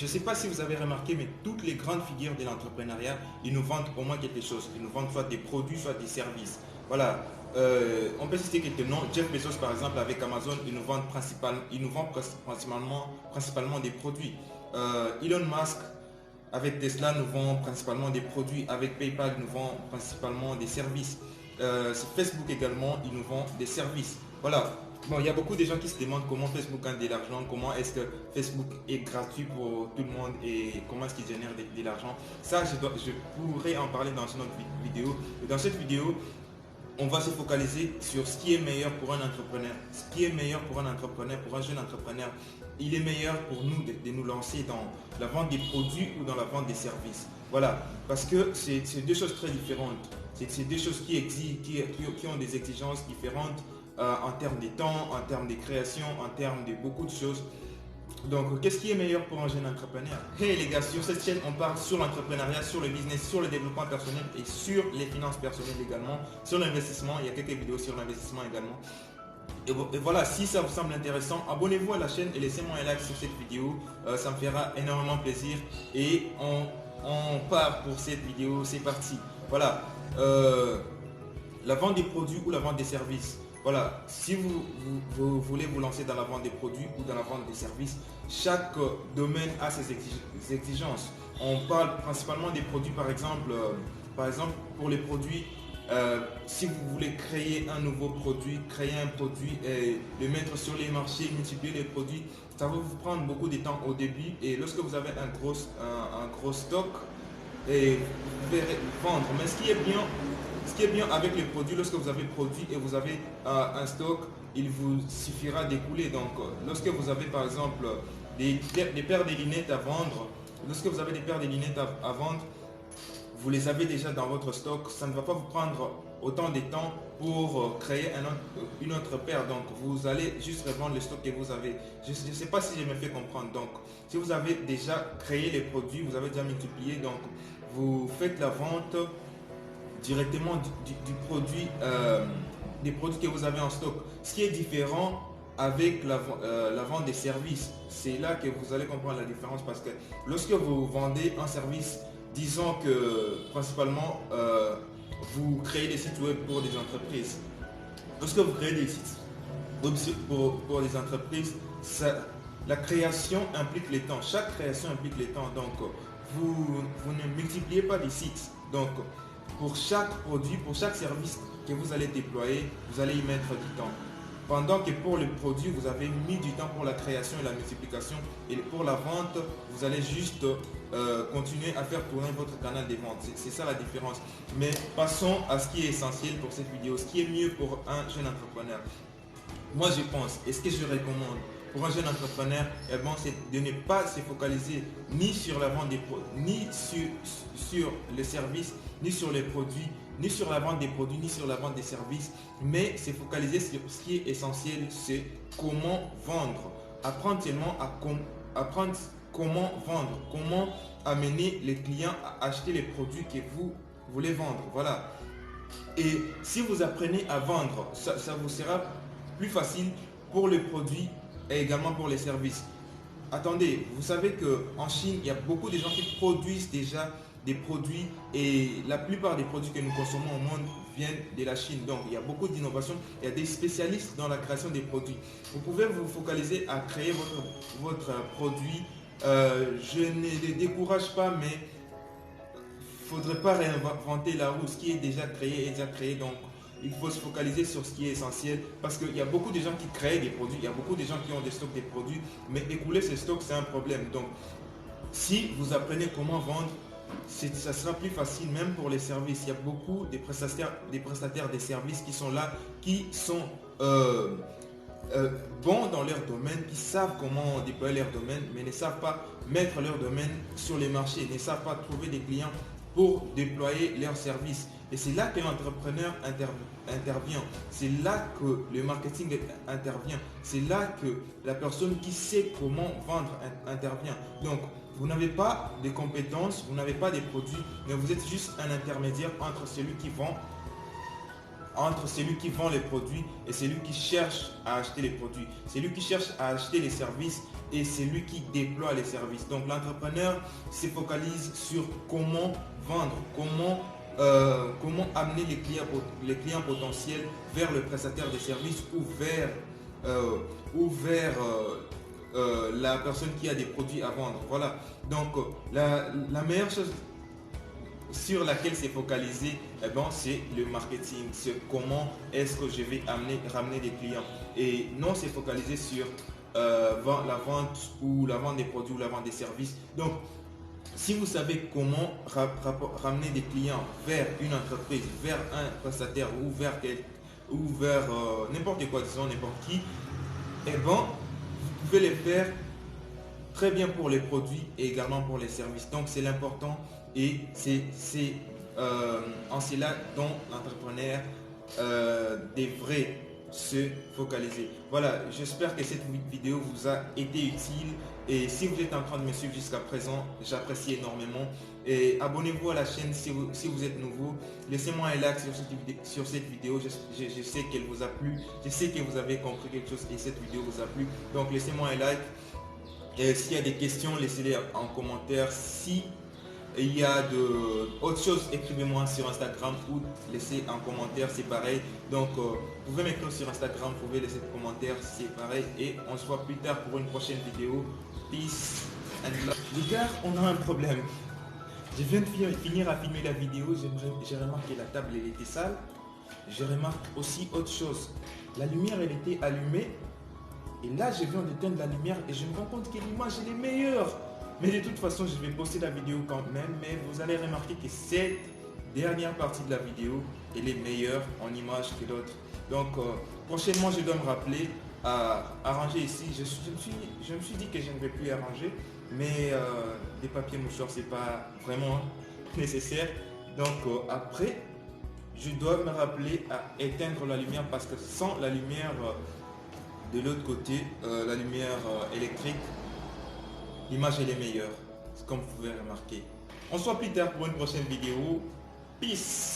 ne sais pas si vous avez remarqué, mais toutes les grandes figures de l'entrepreneuriat, ils nous vendent au moins quelque chose. Ils nous vendent soit des produits, soit des services. Voilà. On peut citer quelques noms. Jeff Bezos, par exemple, avec Amazon, il nous vend principalement des produits. Elon Musk, avec Tesla, nous vend principalement des produits. Avec PayPal, nous vend principalement des services. Facebook également, il nous vend des services. Voilà. Bon, il y a beaucoup de gens qui se demandent comment Facebook gagne de l'argent, comment est-ce que Facebook est gratuit pour tout le monde et comment est-ce qu'il génère de l'argent. Ça, je pourrais en parler dans une autre vidéo. Et dans cette vidéo, on va se focaliser sur ce qui est meilleur pour un entrepreneur. Ce qui est meilleur pour un entrepreneur, pour un jeune entrepreneur. Il est meilleur pour nous de nous lancer dans la vente des produits ou dans la vente des services. Voilà, parce que c'est deux choses très différentes. C'est deux choses qui ont des exigences différentes en termes de temps, en termes de création, en termes de beaucoup de choses. Donc, qu'est-ce qui est meilleur pour un jeune entrepreneur? Hey les gars, sur cette chaîne, on parle sur l'entrepreneuriat, sur le business, sur le développement personnel et sur les finances personnelles également, sur l'investissement. Il y a quelques vidéos sur l'investissement également. Et voilà, si ça vous semble intéressant, abonnez-vous à la chaîne et laissez-moi un like sur cette vidéo. Ça me fera énormément plaisir. Et on part pour cette vidéo. C'est parti. Voilà. La vente des produits ou la vente des services. Voilà, si vous voulez vous lancer dans la vente des produits ou dans la vente des services, chaque domaine a ses exigences. On parle principalement des produits, par exemple pour les produits, si vous voulez créer un nouveau produit, créer un produit et le mettre sur les marchés, multiplier les produits, ça va vous prendre beaucoup de temps au début. Et lorsque vous avez un gros stock, et vous verrez vendre. Mais ce qui est bien avec les produits, lorsque vous avez produit et vous avez un stock, il vous suffira d'écouler. Donc, lorsque vous avez par exemple des paires de lunettes à vendre, vous les avez déjà dans votre stock, ça ne va pas vous prendre autant de temps pour créer une autre paire. Donc, vous allez juste revendre le stock que vous avez. Je ne sais pas si je me fais comprendre. Donc, si vous avez déjà créé les produits, vous avez déjà multiplié, donc vous faites la vente directement du produit, des produits que vous avez en stock. Ce qui est différent avec la vente des services, c'est là que vous allez comprendre la différence, parce que lorsque vous vendez un service, disons que principalement vous créez des sites web pour des entreprises. Lorsque vous créez des sites web pour des entreprises, la création implique le temps. Chaque création implique le temps. Donc, vous ne multipliez pas les sites. Donc, pour chaque produit, pour chaque service que vous allez déployer, vous allez y mettre du temps. Pendant que pour le produit, vous avez mis du temps pour la création et la multiplication. Et pour la vente, vous allez juste continuer à faire tourner votre canal de vente. C'est ça la différence. Mais passons à ce qui est essentiel pour cette vidéo, ce qui est mieux pour un jeune entrepreneur. Moi, je pense, et ce que je recommande pour un jeune entrepreneur, c'est de ne pas se focaliser ni sur la vente des produits, ni sur les services, ni sur les produits, ni sur la vente des produits, ni sur la vente des services, mais se focaliser sur ce qui est essentiel, c'est comment vendre. Apprendre seulement apprendre comment vendre, comment amener les clients à acheter les produits que vous voulez vendre. Voilà. Et si vous apprenez à vendre, ça vous sera plus facile pour les produits et également pour les services. Attendez, vous savez qu'en Chine, il y a beaucoup de gens qui produisent déjà des produits et la plupart des produits que nous consommons au monde viennent de la Chine. Donc, il y a beaucoup d'innovations. Il y a des spécialistes dans la création des produits. Vous pouvez vous focaliser à créer votre produit. Je ne les décourage pas, mais il ne faudrait pas réinventer la roue. Ce qui est déjà créé est déjà créé. Donc, il faut se focaliser sur ce qui est essentiel, parce qu'il y a beaucoup de gens qui créent des produits, il y a beaucoup de gens qui ont des stocks de produits, mais écouler ces stocks, c'est un problème. Donc, si vous apprenez comment vendre, ça sera plus facile, même pour les services. Il y a beaucoup de prestataires des services qui sont là, qui sont bons dans leur domaine, qui savent comment déployer leur domaine, mais ne savent pas mettre leur domaine sur les marchés, ne savent pas trouver des clients pour déployer leurs services. Et c'est là que l'entrepreneur intervient. C'est là que le marketing intervient. C'est là que la personne qui sait comment vendre intervient. Donc, vous n'avez pas de compétences, vous n'avez pas de produits, mais vous êtes juste un intermédiaire entre celui qui vend les produits et celui qui cherche à acheter les produits. Celui qui cherche à acheter les services et c'est lui qui déploie les services. Donc l'entrepreneur se focalise sur comment vendre, comment amener les clients potentiels vers le prestataire des services ou vers la personne qui a des produits à vendre. Voilà. Donc la meilleure chose sur laquelle c'est focalisé, eh ben, c'est le marketing, c'est comment est-ce que je vais ramener des clients. Et non, c'est focalisé sur la vente ou la vente des produits ou la vente des services. Donc, si vous savez comment ramener des clients vers une entreprise, vers un prestataire ou vers n'importe quoi, disons n'importe qui, eh ben, vous pouvez les faire très bien pour les produits et également pour les services. Donc c'est l'important et c'est en cela dont l'entrepreneur devrait se focaliser. Voilà, j'espère que cette vidéo vous a été utile et si vous êtes en train de me suivre jusqu'à présent, j'apprécie énormément. Et abonnez-vous à la chaîne si vous êtes nouveau. Laissez-moi un like sur cette vidéo. Je sais qu'elle vous a plu. Je sais que vous avez compris quelque chose et cette vidéo vous a plu. Donc laissez-moi un like. Et s'il y a des questions, laissez-les en commentaire. Si il y a autre chose, écrivez-moi sur Instagram ou laissez un commentaire, c'est pareil. Donc vous pouvez m'écrire sur Instagram, vous pouvez laisser des commentaires, c'est pareil. Et on se voit plus tard pour une prochaine vidéo. Peace and love. Les gars, on a un problème. Je viens de finir à filmer la vidéo, j'ai remarqué la table elle était sale. Je remarque aussi autre chose. La lumière elle était allumée. Et là je viens d'éteindre la lumière et je me rends compte que l'image elle est meilleure. Mais de toute façon je vais poster la vidéo quand même. Mais vous allez remarquer que cette dernière partie de la vidéo elle est meilleure en image que l'autre. Donc prochainement je dois me rappeler à arranger ici. Je me suis dit que je ne vais plus arranger. Mais des papiers mouchoirs c'est pas vraiment nécessaire. Donc après je dois me rappeler à éteindre la lumière parce que sans la lumière de l'autre côté, la lumière électrique, l'image elle est meilleure, comme vous pouvez remarquer. On se voit plus tard pour une prochaine vidéo. Peace.